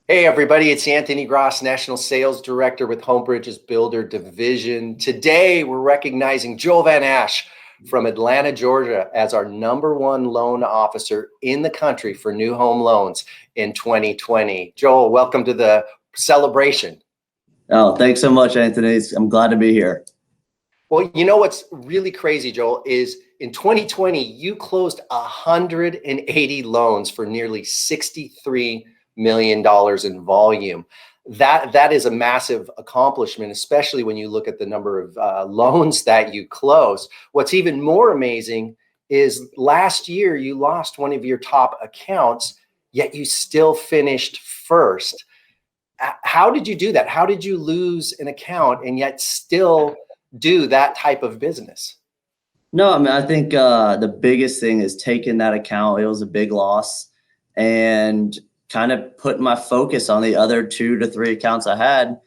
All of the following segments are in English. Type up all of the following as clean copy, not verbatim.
Hey everybody, it's Anthony Grasst, National Sales Director with Homebridge's Builder Division. Today we're recognizing Joel Van Asch from Atlanta, Georgia as our #1 loan officer in the country for new home loans in 2020. Joel, welcome to the celebration. Oh, thanks so much, Anthony. I'm glad to be here. Well, you know what's really crazy, Joel, is in 2020, you closed 180 loans for nearly $63 million in volume. That is a massive accomplishment, especially when you look at the number of loans that you closed. What's even more amazing is last year you lost one of your top accounts, yet you still finished first. How did you do that? How did you lose an account and yet still do that type of business? No, I mean, I think the biggest thing is taking that account. It was a big loss, and kind of putting my focus on the other 2 to 3 accounts I had,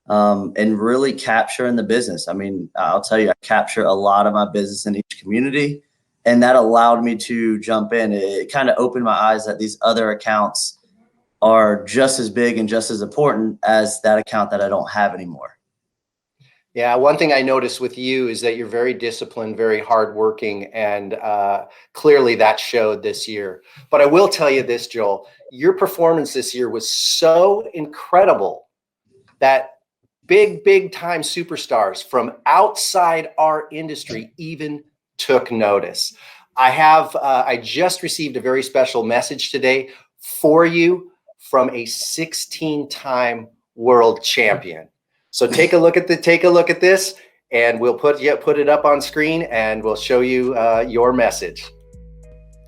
and really capturing the business. I mean, I'll tell you, I capture a lot of my business in each community, and that allowed me to jump in. It kind of opened my eyes that these other accounts are just as big and just as important as that account that I don't have anymore. Yeah, one thing I noticed with you is that you're very disciplined, very hardworking, and clearly that showed this year. But I will tell you this, Joel, your performance this year was so incredible that big time superstars from outside our industry even took notice. I just received a very special message today for you from a 16-time world champion. So take a look at this, and we'll put it up on screen, and we'll show you your message.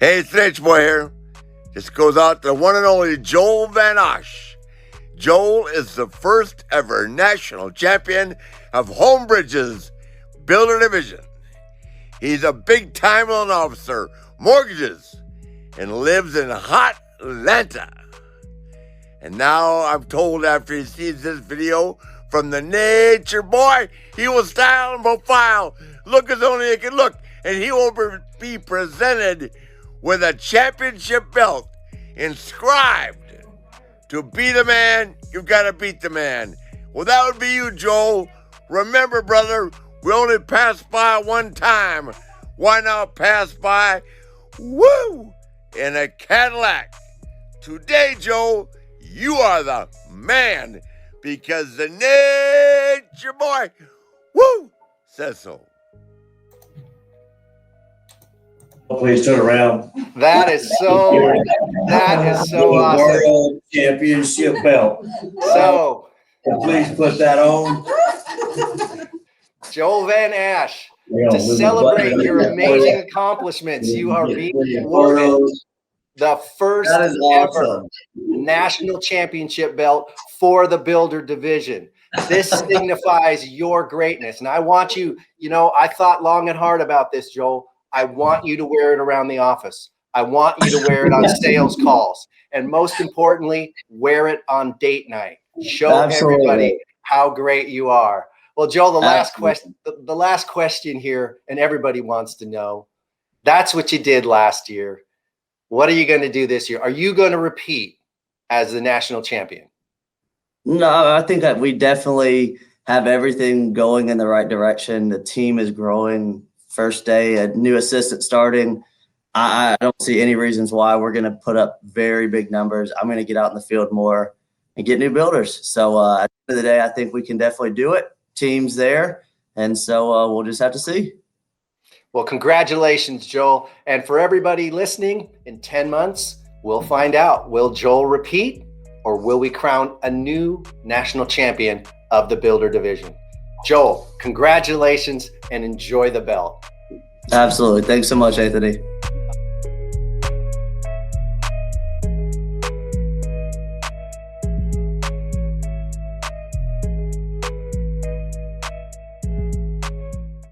Hey, it's H-Boy here. This goes out to the one and only Joel Van Asch. Joel is the first ever national champion of Homebridge's Builder Division. He's a big-time loan officer, mortgages, and lives in hot Atlanta. And now I'm told after he sees this video from the nature boy, he will style and profile, look as only he can look, and he will be presented with a championship belt inscribed, "To be the man, you've got to beat the man." Well, that would be you, Joel. Remember, brother, we only pass by one time. Why not pass by, in a Cadillac? Today, Joel, you are the man, because the nature boy, says so. Please turn around. That is so awesome. World Championship belt. So Please put that on. Joel Van Asch, to celebrate your amazing accomplishments, you are being awarded the first ever national championship belt for the Builder Division. This signifies your greatness. And I want you, I thought long and hard about this, Joel. I want you to wear it around the office. I want you to wear it on sales calls. And most importantly, wear it on date night. Show everybody how great you are. Well, Joel, the last question here, and everybody wants to know, that's what you did last year. What are you going to do this year? Are you going to repeat as the national champion? No, I think that we definitely have everything going in the right direction. The team is growing. First day, a new assistant starting. I don't see any reasons why we're going to put up very big numbers. I'm going to get out in the field more and get new builders. So at the end of the day, I think we can definitely do it. Team's there. And so we'll just have to see. Well, congratulations, Joel. And for everybody listening, in 10 months, we'll find out. Will Joel repeat, or will we crown a new national champion of the Builder Division? Joel, congratulations and enjoy the belt. Absolutely. Thanks so much, Anthony.